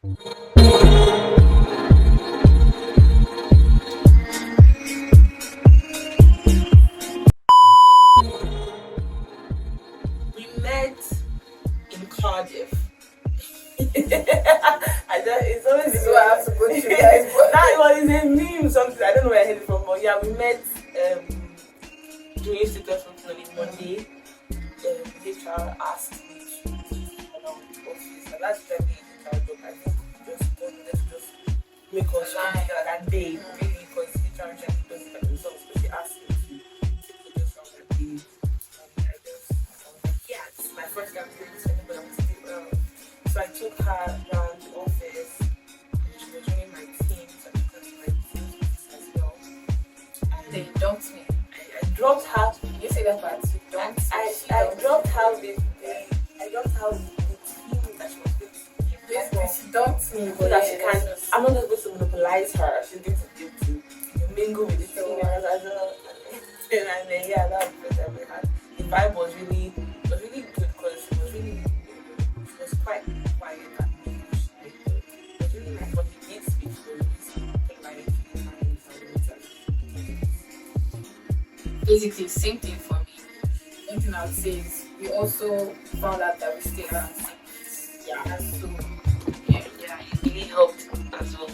We met in Cardiff. It's always This is what I have to go through, guys. that was a meme, something. I don't know where I heard it from, but yeah, we met doing status on a Monday. HR asked me to come out the office, and that's the HR job. I think just go, let's just make us shine like that day, really, because HR does it by themselves. But she asked me to take photos from the day, and I was like, yeah, this is my first time doing this, but I'm still. So I took her around the office, and she was joining my team, so I took her to my team as well. And They dumped me. I dropped her. You say that part. You dumped me. I dropped her with the team that she was with. Basically, she dumped me. So that she can. I'm not just going to monopolize her. She's going to get to mingle with the team as well. And then yeah, that was the first time we had. The vibe was really good because she was quite quiet and it was really nice. But the did speak, so it was like Basically, same thing for me. One thing I would say is we also found out that we stay around same. Yeah, so yeah, it really helped as well.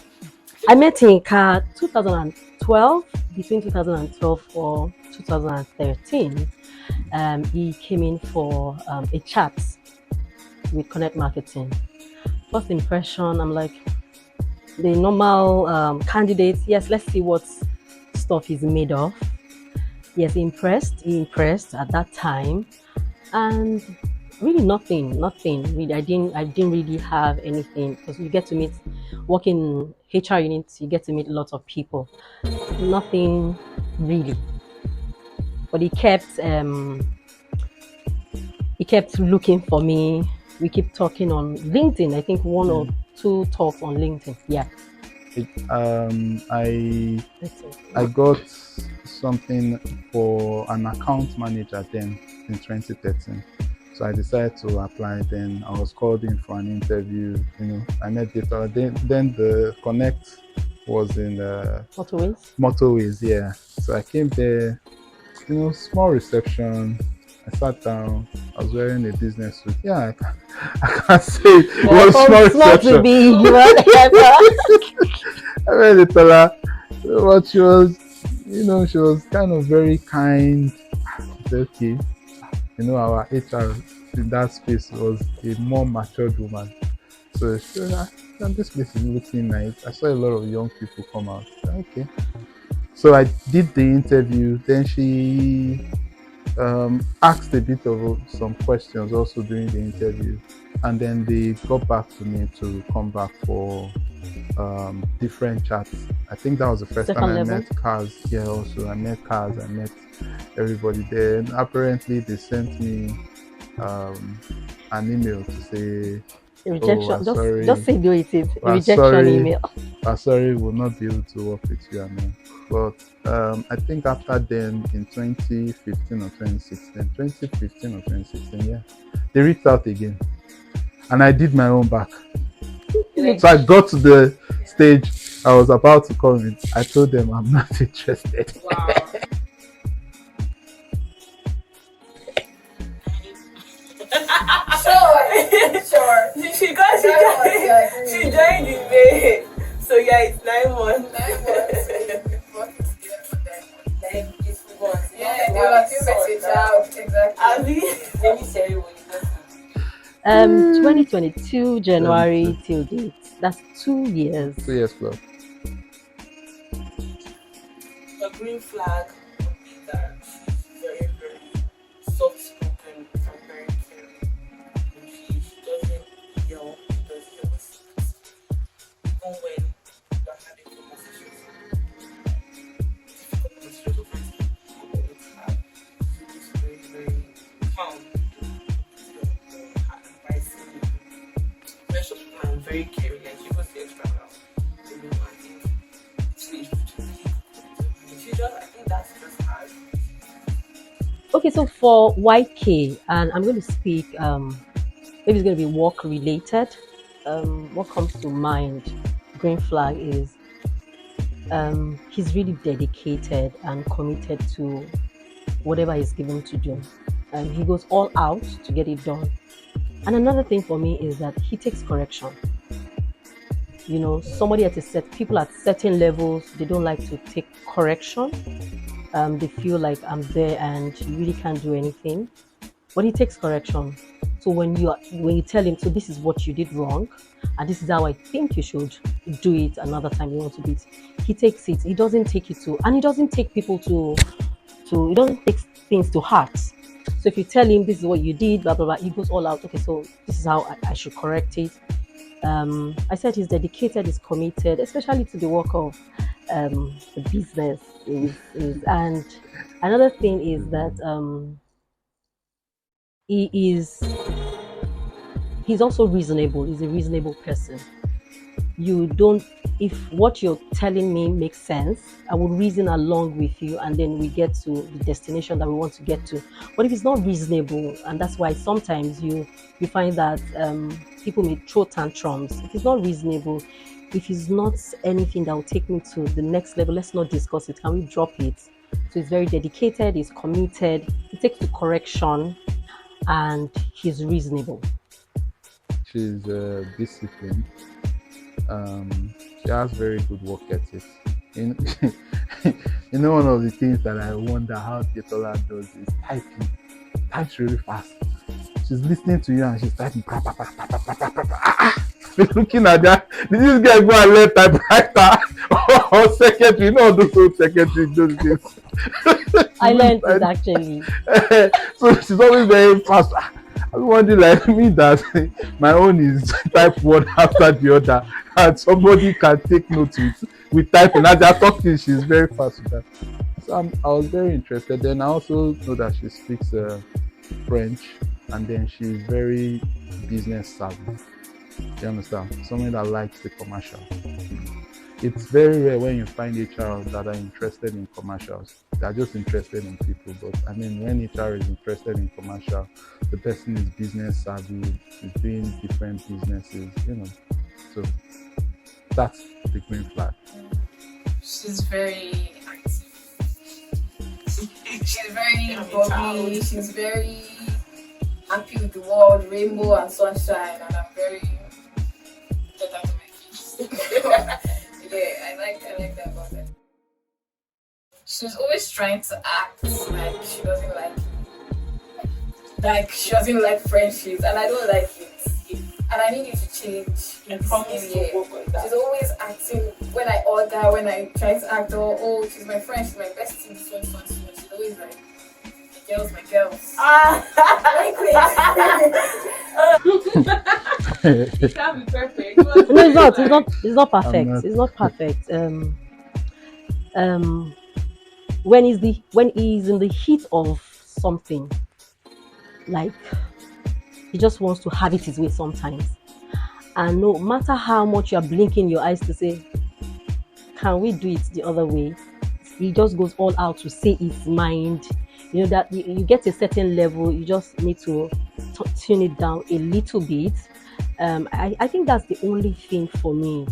I met in car 2012, between 2012 or 2013. He came in for a chat with Connect Marketing. First impression, I'm like, the normal candidate, yes, let's see what stuff he's made of. Yes, he impressed at that time. And really nothing, really. I didn't really have anything, because you get to meet, working in HR units, you get to meet lots of people. Nothing really. But he kept looking for me. We keep talking on LinkedIn. I think one or two talks on LinkedIn. Yeah. I got something for an account manager then in 2013. So I decided to apply. Then I was called in for an interview. I met Data. Then the Connect was in Motorways, yeah. So I came there, small reception. I sat down. I was wearing a business suit. Yeah, I can't say it was small reception. I met Itola, but she was kind of very kind. Okay. Our HR in that space was a more matured woman. So she was like, this place is looking nice. I saw a lot of young people come out. Okay. So I did the interview. Then she asked a bit of some questions also during the interview. And then they got back to me to come back for different chats. I think that was the first time I met Kaz. Yeah, also I met Kaz. I met everybody there. And apparently they sent me an email to say rejection. Sorry. Just say do it. Rejection email. Sorry, we'll not be able to work with you. But I think after then in 2015 or 2016, yeah, they reached out again, and I did my own back. So I got to the stage. I was about to come in. I told them I'm not interested. wow. Sure. She joined in May. So yeah, it's 9 months. 9 months. Yeah, they were few message out. Exactly. 2022 January till date. That's 2 years. 2 years plus. A green flag would be that she's very, very soft spoken and very caring. And she doesn't yell, she doesn't whisper. Even when you're having conversations, difficult conversations with friends, she's very, very calm. I'm very caring, and she goes the extra mile. I think I think that's just hard. Okay, so for YK, and I'm going to speak, maybe it's going to be work related. what comes to mind, green flag is he's really dedicated and committed to whatever he's given to do. He goes all out to get it done. And another thing for me is that he takes correction. You know, somebody at a set, people at certain levels, they don't like to take correction. They feel like I'm there and you really can't do anything. But he takes correction. So when you tell him, so this is what you did wrong, and this is how I think you should do it another time you want to do it, he takes it. He doesn't take it to, and he doesn't take people he doesn't take things to heart. So if you tell him this is what you did, blah blah blah, he goes all out. Okay, so this is how I should correct it. I said he's dedicated, he's committed, especially to the work of the business. And another thing is that he's also reasonable. He's a reasonable person. You don't, if what you're telling me makes sense, I will reason along with you, and then we get to the destination that we want to get to. But if it's not reasonable, and that's why sometimes you find that people may throw tantrums. If it's not reasonable, if it's not anything that will take me to the next level, let's not discuss it. Can we drop it? So he's very dedicated, he's committed, he takes the correction, and he's reasonable. She's disciplined. She has very good work ethic. You know, one of the things that I wonder how Detola does is typing. Types really fast. She's listening to you and she's typing. Looking at that, did this guy go and let typewriter or secretary? You know, those old secretary those days. I learned it actually. So she's always very fast. I was wondering, like me, that my own is type one after the other, and somebody can take notes with typing. As they're talking, she's very fast with that. So I was very interested. Then I also know that she speaks French, and then she's very business savvy. You understand? Someone that likes the commercial. It's very rare when you find HR that are interested in commercials. They're just interested in people. But I mean, when HR is interested in commercial, the person is business savvy, is doing different businesses, you know. So that's the green flag. She's very active. She's very bubbly. She's very happy with the world, rainbow and sunshine, and I'm very get out of my face. Yeah, I like that about her. She's always trying to act like she doesn't like friendships, and I don't like it. And I need it to change. And promise to work on that. She's always acting when I order, when I try to act, oh, she's my friend, she's my bestie, this one, so she's always like, my girls. It can't be perfect. No, it's not. It's not perfect. It's not perfect. When he's in the heat of something, like he just wants to have it his way sometimes, and no matter how much you are blinking your eyes to say, "Can we do it the other way?" He just goes all out to say his mind. You know that you get a certain level, you just need to tune it down a little bit. I think that's the only thing for me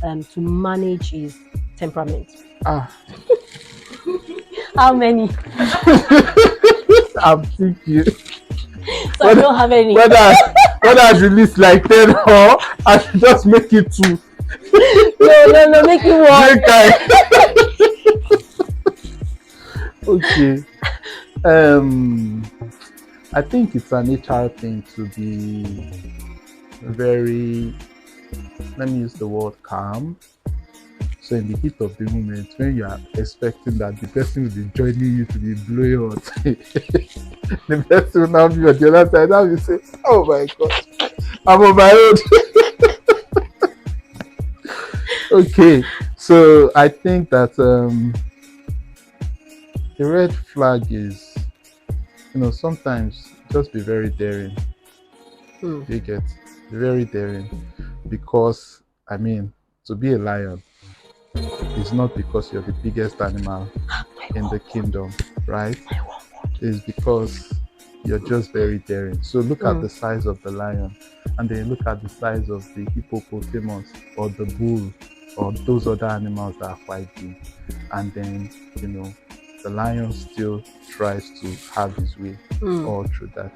to manage his temperament. How many? I'm thinking. So I don't have any. Whether I release like 10 or I should just make it 2. No, make it 1. Okay. I think it's an HR thing to be very, let me use the word calm. So in the heat of the moment, when you are expecting that the person will be joining you to be blowing out, the person will now be on the other side. Now you say, "Oh my God, I'm on my own." Okay, so I think that the red flag is, sometimes just be very daring. You get very daring, because I mean, to be a lion is not because you're the biggest animal in the kingdom, right? It's because you're just very daring. So look at the size of the lion and then look at the size of the hippopotamus or the bull or those other animals that are quite big, and then the lion still tries to have his way all through that.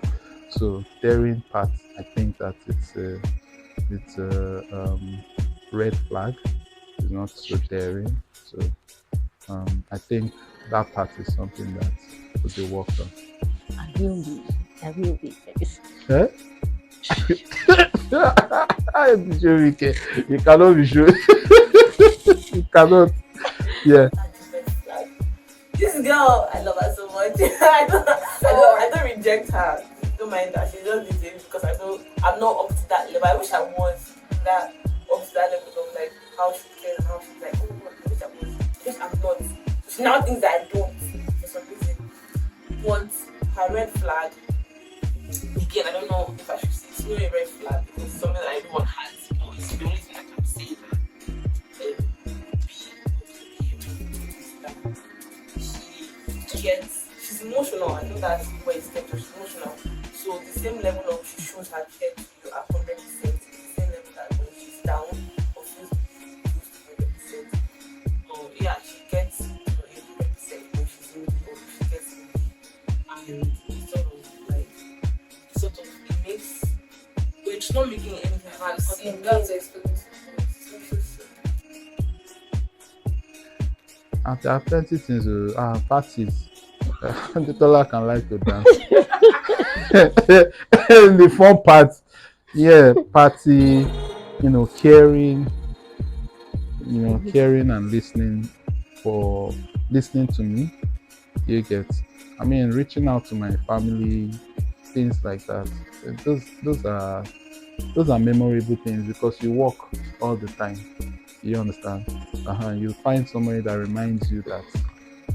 So daring part, I think that it's a red flag. It's not so daring. So I think that part is something that could be worked on. I will be. Eh? I am sure you cannot be sure. You cannot. Yeah. This girl, I love her so much. I don't reject her. Don't mind that. She's just the same because I'm not up to that level. I wish I was that up to that level of like how she cares and how she's like, oh my God, I wish I was. I wish I'm not. She now thinks that I don't for some reason. But her red flag, again, I don't know if I should say it's not a red flag because it's something that everyone has. It's the only thing I can say that. She's emotional. I know that's where it's kept. She's emotional. So the same level of she shows her care to you at 100%. The same level that when she's down or feels 100%. Oh yeah, she gets 100% when she's in or she gets in. And sort of it makes when she's not making anything hard. That's the experience. And there are plenty things. Parties. The dollar can like to dance. The fun part, yeah, party, caring, caring and listening to me. You get, I mean, reaching out to my family, things like that. Those are memorable things because you work all the time. You understand? You find somebody that reminds you that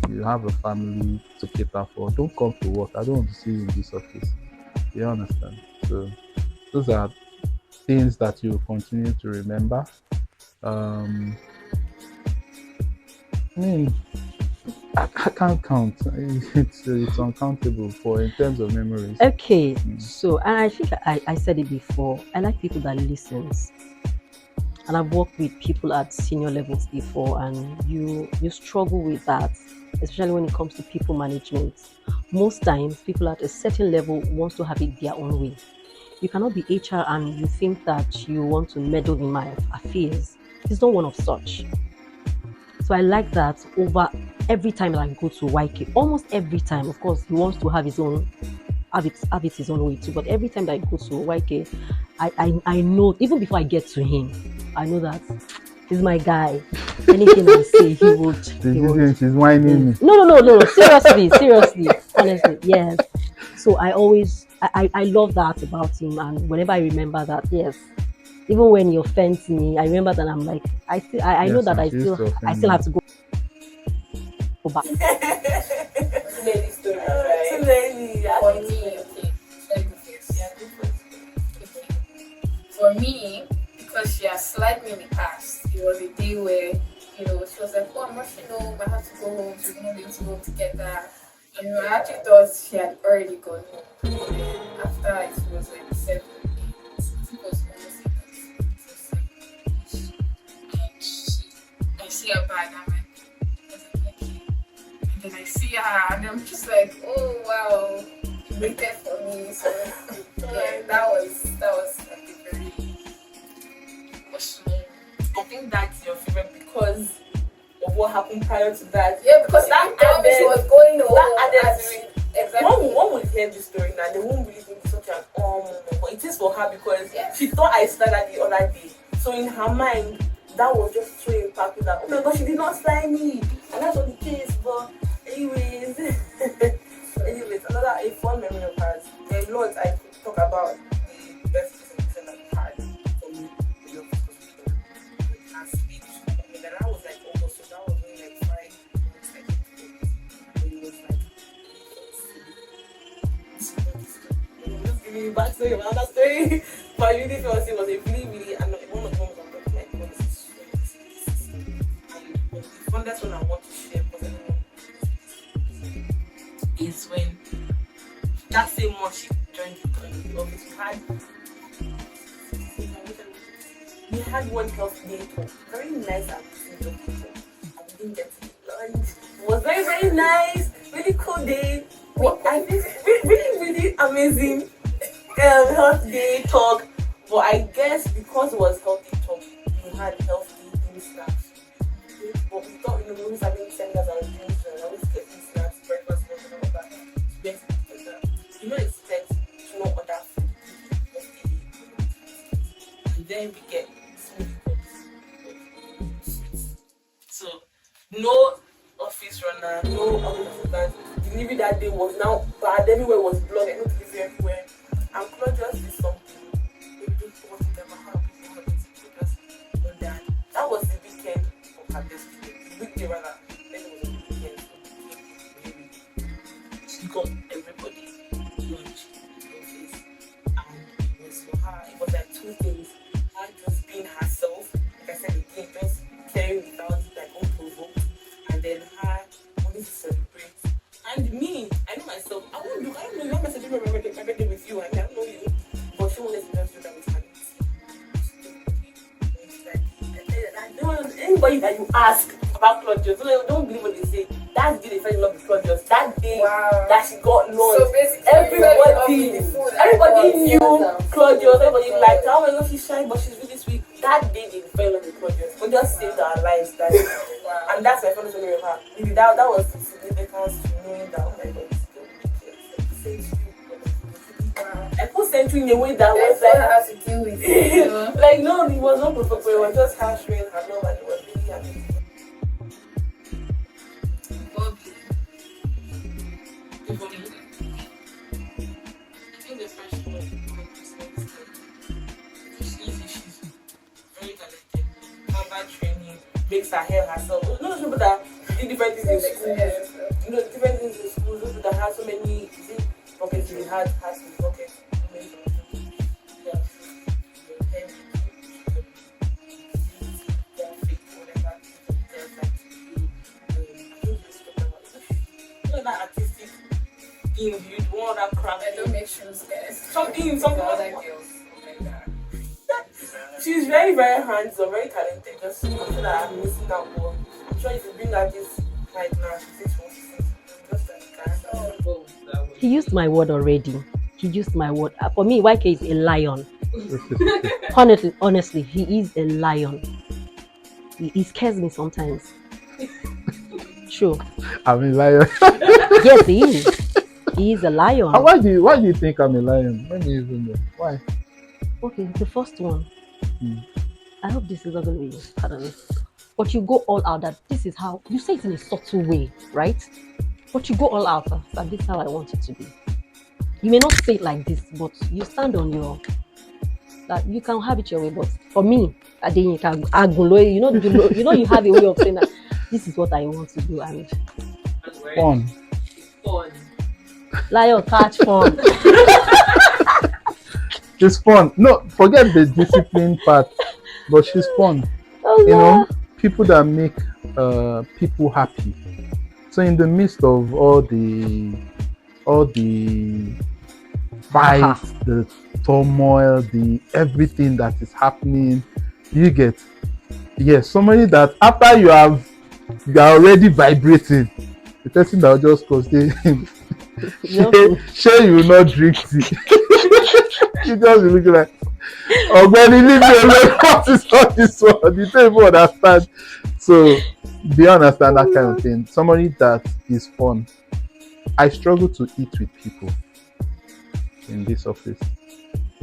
you have a family to cater for. Don't come to work. I don't want to see you in this office. You understand? So those are things that you continue to remember. I mean, I can't count. It's uncountable in terms of memories. Okay, so and I think I said it before. I like people that listens. And I've worked with people at senior levels before, and you struggle with that, especially when it comes to people management. Most times, people at a certain level want to have it their own way. You cannot be HR and you think that you want to meddle in my affairs. He's not one of such. So I like that over every time that I go to YK, almost every time. Of course, he wants to have his own. Have it his own way too, but every time that I go to YK, I know, even before I get to him, I know that he's my guy. Anything I say, he would. She's whining me. No. Seriously, honestly, yes. So I love that about him, and whenever I remember that, yes, even when he offends me, I remember that I'm like, I know that I still have to go back. For me, because she has slighted me in the past, it was a day where, she was like, oh, I'm rushing home, I have to go home, so we're not going to go together. And I actually thought she had already gone home. And then after it was like 7, 8, it was almost 7. And I see her bag, I'm like, okay. And then I see her, and I'm just like, oh, wow, you waited for me. So, yeah, that was like a very emotional. I think that's your favorite because of what happened prior to that. Yeah, because that she was going home. Exactly. One would hear this story now, they won't really think it's such an but it is for her because she thought I started the other day. So in her mind, that was just so impactful that, oh my God, she did not slide me. And that's not the case, but anyways, a fun memory of hers. There are lots I could talk about the best presentation that we had for me. And I was like, oh, so that was only like 5 months I think. It was like, just giving you backstory of another story. But I really felt it was a really, and one of the ones I'm talking like, oh, this is so and the fondest one I want to share because everyone is when that same month she joined the office, we had had one health day talk, very nice and simple talk. And we didn't get to lunch. It was very, very nice, really cool day. I think really, really amazing health day talk. But I guess because it was healthy talk, we had healthy things snacks. But we thought, we always having senders and drinks and always getting snacks, breakfast, and all of that. You don't expect to know other food. And then we get smoothie cups. So, no office runner, no assistant. Delivery that day was now bad. Everywhere was blocked. No delivery everywhere. And Claudius did something. That was the weekend of her destiny. The weekday rather. Then it was the weekend. She got everybody lunch in the office. And it was for her. It was like 2 things. Her just being herself. Like I said again, just caring without like unprovoked. And then her wanting to celebrate. And me, I know myself. I don't know. You have messaging my birthday with you, and I don't know you. But she wanted to just do that with her. Anybody that you ask about Claudius, don't believe what they say. That day they fell in love with Claudius. That day that she got lost. So basically, everybody knew Claudius. Everybody liked her. Oh my God, she's shy, but she's really sweet. That day they fell in love with Claudius. Claudius saved our lives. That day. And that's my funny story of her. Maybe that was the significance to knowing that. Oh my God, like who sent you in a way that was like has to deal with it, like no, it was not provoked, it was just her showing her love and it was really happy. I think the first one she's very talented. Harvard training, makes her hair herself. You know those people that do different things in schools. You know, different things in schools, those people that have so many pockets in the heart has his pocket. Artistic thing, you want that crap. I don't make shoes, guys. Something Other girls. She's very, very handsome, very talented. Just I feel like I'm missing out more. I'm sure if you bring her this right now, she thinks just like He used my word already. He used my word. For me, YK is a lion. Honestly, he is a lion. He scares me sometimes. True. I'm a lion. Yes, he is. He is a lion. Why do you think I'm a lion? Let me even know. Why? Okay, the first one. I hope this is not going to be pardon me. But you go all out that this is how you say it in a subtle way, right? But you go all out that this is how I want it to be. You may not say it like this, but you stand on your that you can have it your way. But for me, you know you have a way of saying that this is what I want to do and Fun. Lion catch fun. She's fun. No, forget the discipline part, but she's fun. Oh, you know, people that make people happy. So in the midst of all the fights, the turmoil, the everything that is happening, you get somebody that after you are already vibrating, the person that will just cause sure you will not drink tea. You just be looking like, oh man, leave me alone. What is all this one? You don't even understand. So do you understand that kind of thing? Somebody that is fun. I struggle to eat with people in this office.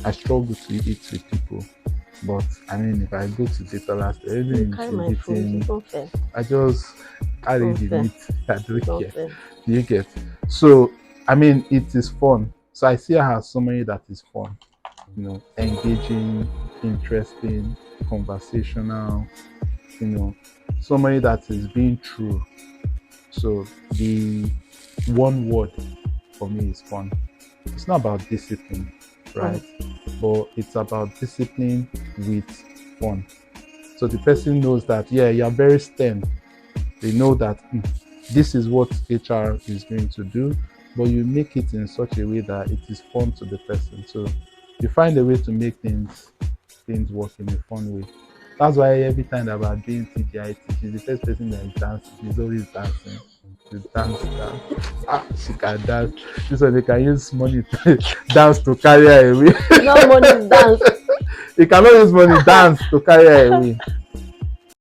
I struggle to eat with people. But I mean, if I go to the last I just carry the meat. I don't care. You get. So I mean, it is fun. So I see her as somebody that is fun, you know, engaging, interesting, conversational, you know, somebody that is being true. So the one word for me is fun. It's not about discipline, right? But it's about discipline with fun. So the person knows that, you're very stern. They know that this is what HR is going to do, but you make it in such a way that it is fun to the person. So you find a way to make things work in a fun way. That's why every time that we're doing TGIT, she's the first person that is dancing. She's always dancing. She's dance. Ah, she can dance. This one they can use money to dance to carry her away. No money dance. They cannot use money dance to carry her away.